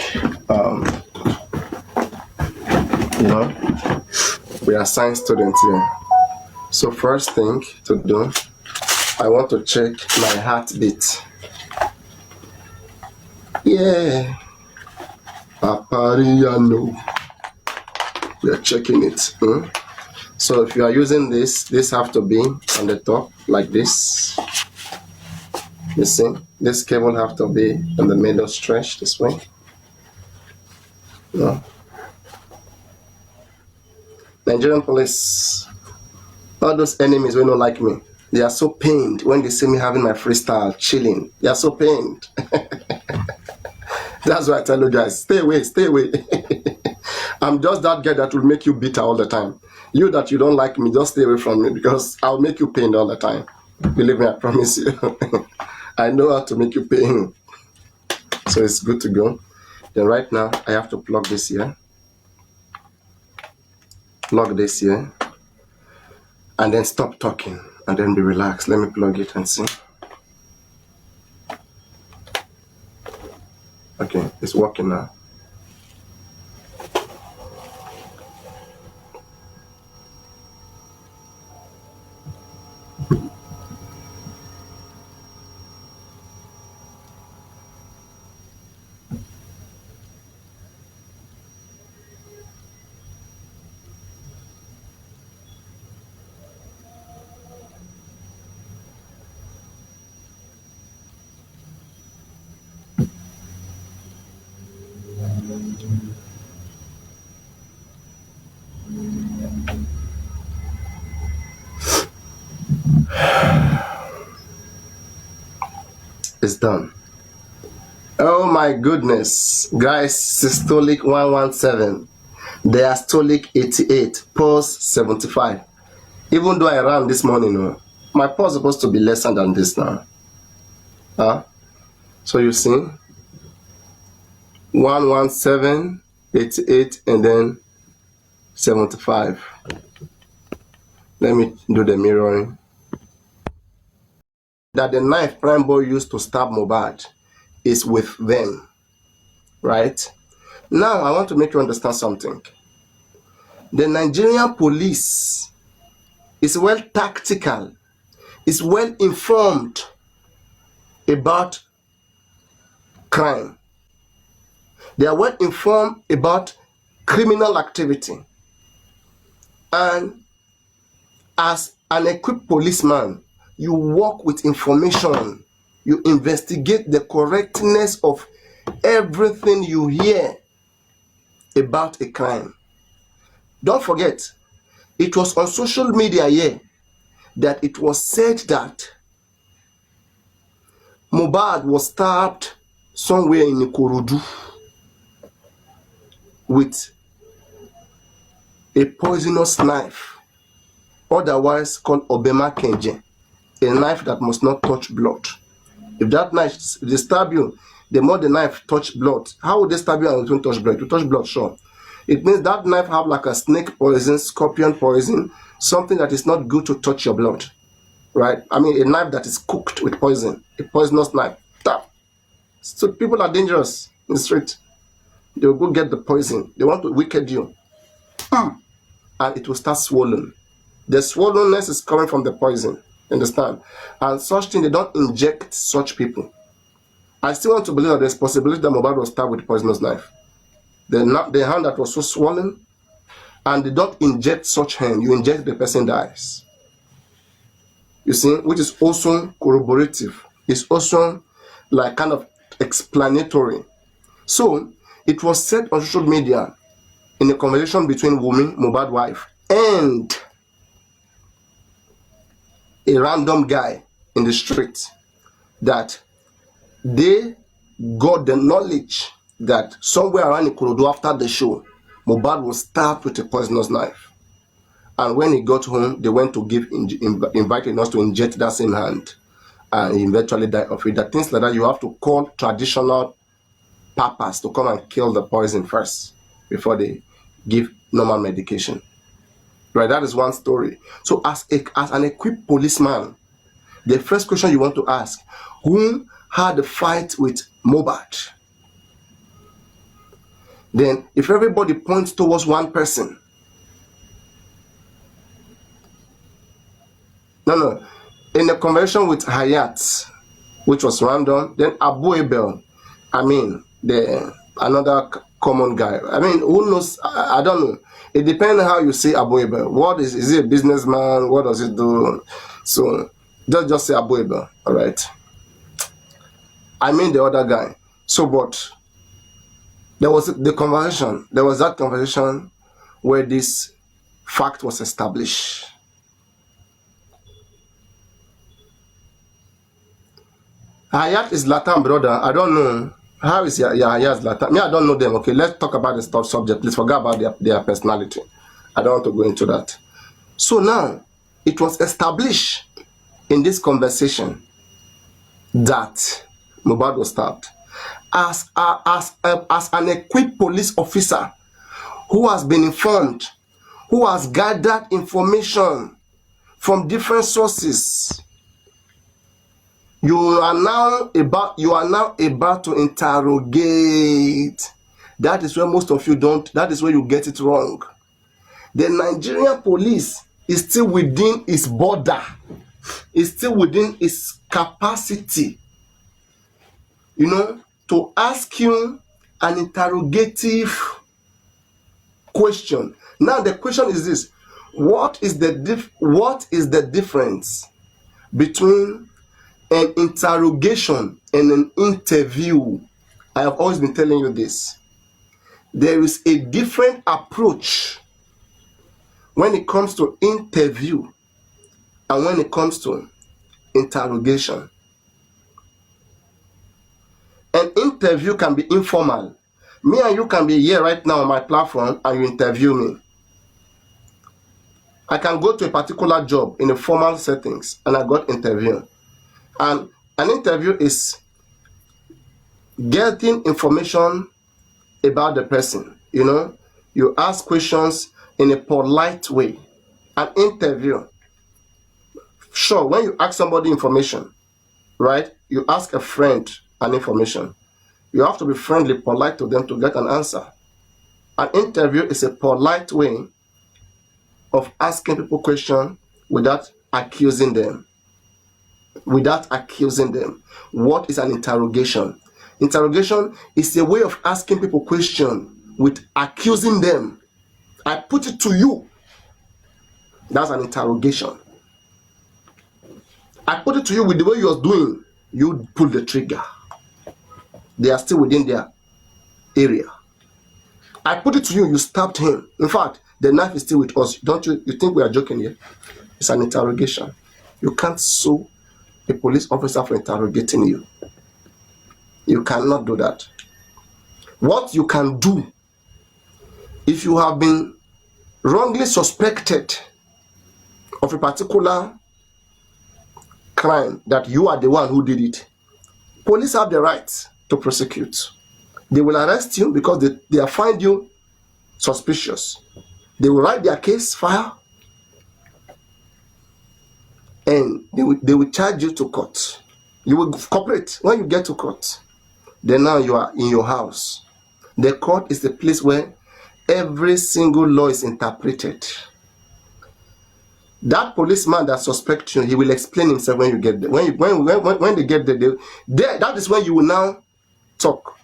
We are science students here. So first thing to do, I want to check my heartbeat. Yeah. Papariano. We are checking it. So if you are using this have to be on the top like this. You see, this cable have to be in the middle stretch this way. Nigerian police, all those enemies who don't like me, they are so pained when they see me having my freestyle, chilling. They are so pained. That's why I tell you guys, stay away. I'm just that guy that will make you bitter all the time. You that you don't like me, just stay away from me because I'll make you pain all the time. Believe me, I promise you. I know how to make you pain. So it's good to go. Then right now, I have to plug this here. Plug this here. And then stop talking. And then be relaxed. Let me plug it and see. Okay, it's working now. It's done. Oh my goodness, guys, systolic 117, diastolic 88, pulse 75. Even though I ran this morning, my pulse is supposed to be lesser than this now. So you see, 117, 88, and then 75. Let me do the mirroring. That the knife Prime Boy used to stab Mohbad is with them, right? Now I want to make you understand something. The Nigerian police is well tactical, is well informed about crime. They are well informed about criminal activity. And as an equipped policeman, you work with information. You investigate the correctness of everything you hear about a crime. Don't forget, it was on social media here that it was said that Mohbad was stabbed somewhere in Ikorodu with a poisonous knife, otherwise called Obema Kenje, a knife that must not touch blood. If that knife they stab you, the more the knife touch blood. How would they stab you and it won't touch blood? To touch blood, sure. It means that knife have like a snake poison, scorpion poison, something that is not good to touch your blood, right? I mean, a knife that is cooked with poison, a poisonous knife. Tap. So people are dangerous in the street. They will go get the poison. They want to wicked you. And it will start swollen. The swollenness is coming from the poison. Understand? And such thing, they don't inject such people. I still want to believe that there's possibility that Mohbad was stabbed with a poisonous knife. The hand that was so swollen, and they don't inject such hand. You inject, the person dies. You see, which is also corroborative. It's also like kind of explanatory. So it was said on social media in a conversation between Wunmi, Mohbad's wife, and a random guy in the street that they got the knowledge that somewhere around Ikorodu after the show, Mohbad was stabbed with a poisonous knife. And when he got home, they went to invite a nurse to inject that same hand. And he eventually died of it. That things like that, you have to call traditional papas to come and kill the poison first before they give normal medication. Right, that is one story. So as an equipped policeman, the first question you want to ask, who had a fight with Mohbad? Then if everybody points towards one person, in the conversation with Hayat, which was random, then Abu Abel, I mean, another common guy. I mean, who knows? I don't know. It depends how you say Abu Abel. What is he a businessman? What does he do? So just say Abu Abel, all right? I mean the other guy. So, but there was that conversation where this fact was established. Hayat is Latam brother. I don't know. How is Hayat Latam? Me, I don't know them. Okay, let's talk about the stuff subject. Please forget about their personality. I don't want to go into that. So now, it was established in this conversation that Mohbad was stabbed. As an equipped police officer who has been informed, who has gathered information from different sources, you are now about to interrogate. That is where most of you don't. That is where you get it wrong. The Nigerian police is still within its border. It's still within its capacity, to ask you an interrogative question. Now the question is this: what is the difference between an interrogation and an interview? I have always been telling you this. There is a different approach when it comes to interview and when it comes to interrogation. An interview can be informal. Me and you can be here right now on my platform and you interview me. I can go to a particular job in a formal settings and I got interviewed. And an interview is getting information about the person. You ask questions in a polite way. An interview. Sure, when you ask somebody information, right? You ask a friend an information. You have to be friendly, polite to them to get an answer. An interview is a polite way of asking people questions without accusing them. What is an interrogation? Interrogation is a way of asking people questions with accusing them. I put it to you. That's an interrogation. I put it to you with the way you're doing. You pull the trigger. They are still within their area. I put it to you. You stabbed him. In fact, the knife is still with us. Don't you? You think we are joking here? It's an interrogation. You can't sue a police officer for interrogating you. You cannot do that. What you can do, if you have been wrongly suspected of a particular crime that you are the one who did it, Police have the right to prosecute. They will arrest you because they find you suspicious. They will write their case file and they will charge you to court. You will cooperate. When you get to court, then now you are in your house. The court is the place where every single law is interpreted. That policeman that suspects you, he will explain himself when you get there. When they get there, that is when you will now talk.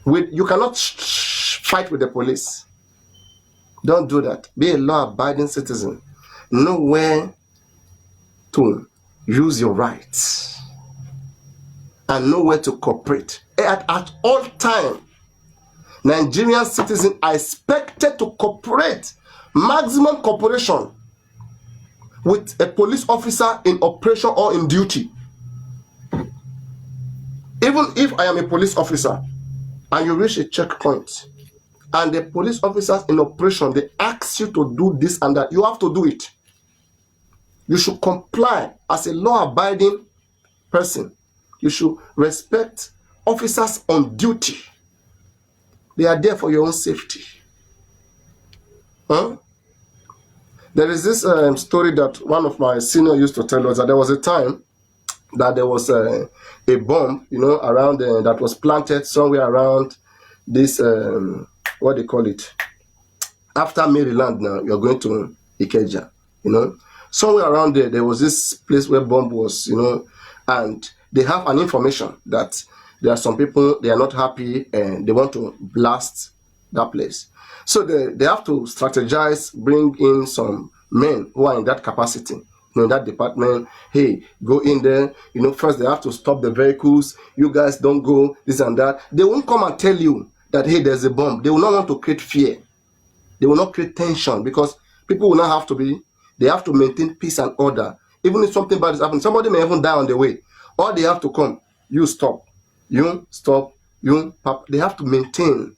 You cannot fight with the police. Don't do that. Be a law-abiding citizen. Know where to use your rights and know where to cooperate. At all time, Nigerian citizens are expected to cooperate, maximum cooperation with a police officer in operation or in duty. Even if I am a police officer and you reach a checkpoint and the police officers in operation, they ask you to do this and that, you have to do it. You should comply as a law-abiding person. You should respect officers on duty. They are there for your own safety. Huh? There is this story that one of my seniors used to tell us, that there was a time that there was a bomb, around that was planted somewhere around this, what they call it, after Maryland. Now you're going to Ikeja, somewhere around there was this place where bomb was, and they have an information that there are some people, they are not happy and they want to blast that place. So they have to strategize, bring in some men who are in that capacity, in that department. Hey, go in there. First they have to stop the vehicles. You guys don't go, this and that. They won't come and tell you that, hey, there's a bomb. They will not want to create fear. They will not create tension because people will not they have to maintain peace and order. Even if something bad is happening, somebody may even die on the way. Or they have to come, you stop, they have to maintain.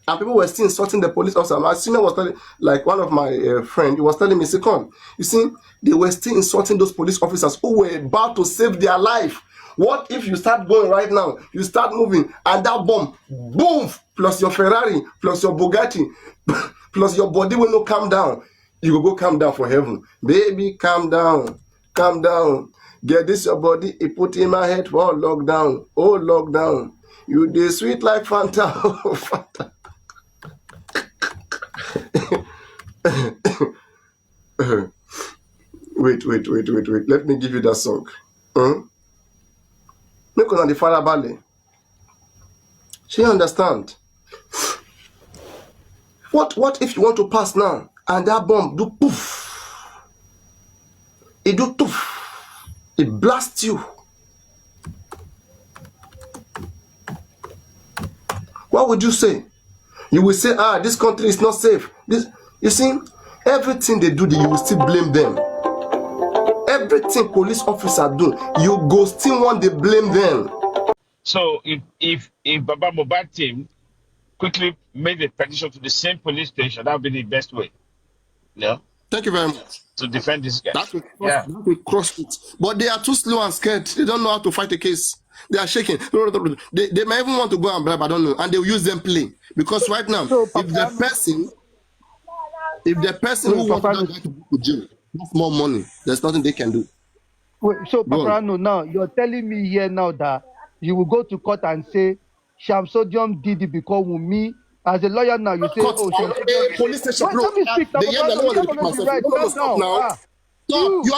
And people were still insulting the police officer. My senior was telling, like one of my friend, he was telling me, say, come, you see, they were still insulting those police officers who were about to save their life. What if you start going right now, you start moving, and that bomb, boom, plus your Ferrari, plus your Bugatti, plus your body will not calm down. You will go calm down for heaven. Baby, calm down, calm down. Get this your body, it put in my head for lockdown. Oh, lockdown. You did sweet like Fanta. Fanta. Wait. Let me give you that song. Make on the fire ballet. She understand. What if you want to pass now and that bomb do poof? It do poof. It blasts you. What would you say? You will say, this country is not safe. You see, everything they do, you will still blame them. Everything police officers do, you go still want to blame them. So if Baba Mohbad team quickly made a petition to the same police station, that would be the best way. No? Thank you very much. To defend this guy. That will cross it. But they are too slow and scared. They don't know how to fight a case. They are shaking. They may even want to go and bribe, I don't know. And they'll use them play. Because right now, if the person who wants to go to jail has more money, there's nothing they can do. Wait, so Papariano, now you're telling me here now that you will go to court and say Shamsodium did it because Wunmi, as a lawyer now, you say, Shamsodium. Police station, bro. Let me speak now. You are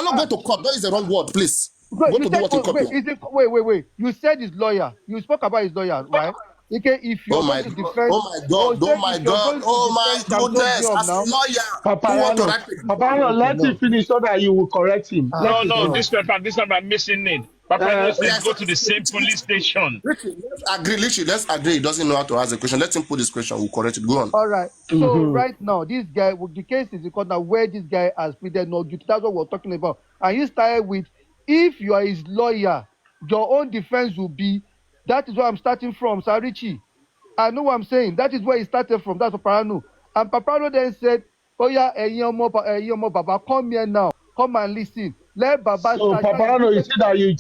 not going to court. That is the wrong word, please. Wait. You said his lawyer. You spoke about his lawyer, right? Okay, if you're going to defend, oh my goodness, as a lawyer, Papariano, let him finish so that you will correct him. No, this time I'm missing it. Papariano says go to the same police station. Let's agree. He doesn't know how to ask a question. Let him put this question. We'll correct it. Go on. All right. So right now, this guy, the case is in court now where this guy has pleaded no guilty. That's what we're talking about. And he started with, if you are his lawyer, your own defense will be, that is where I'm starting from, Sir Richie. I know what I'm saying. That is where he started from. That's Papariano. And Papariano then said, oh yeah, Baba, come here now. come and listen. Let Baba So start. Papariano, you see that you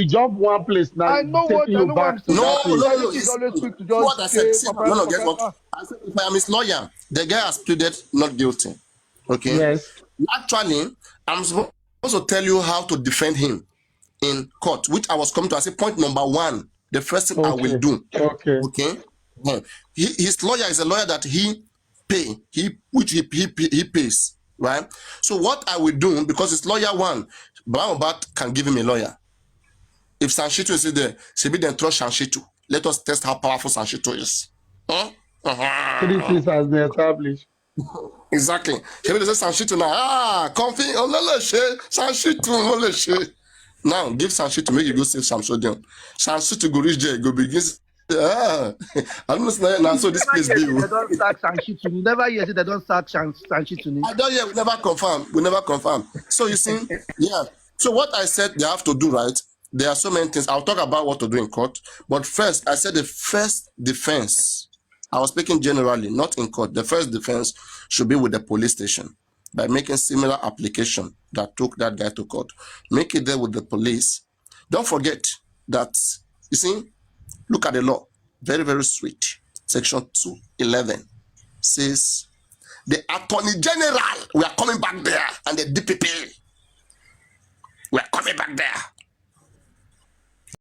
jump one place now. I know what Taking you I'm back to saying. that No, place. no, I no, no. think it's It's always quick to what just I said. say See, no, Papariano, no, guess what? I said if I am his lawyer, the guy has pleaded not guilty. Okay. Yes. Actually, I'm supposed to tell you how to defend him in court, which I was coming to. I say point number one, the first thing I will Okay. do. Okay. Okay. His lawyer is a lawyer that he pays, right? So what I will do, because his lawyer one, Brown can give him a lawyer. If Sanshitu is there, Sebi then trust Sanshitu. Let us test how powerful Sanshitu is. Huh? 3 things has been established. Exactly. Sebi they say Sanshitu now. Comfy. Oh, no, Sanshitu. Oh, now give Sanshitu make you go save Shamsodium. Sanshitu go reach there, go begin. I don't know now. So this place They deal. don't sack Sanchituni. Never hear say they don't sack Sanchituni. I don't hear. We never confirm. We never confirm. So you see, yeah. So what I said they have to do, right? There are so many things. I'll talk about what to do in court. But first, I said the first defense. I was speaking generally, not in court. The first defense should be with the police station by making similar application that took that guy to court. Make it there with the police. Don't forget that, you see, look at the law. Very, very sweet. Section 211 says the Attorney General, we are coming back there, and the DPP, we are coming back there.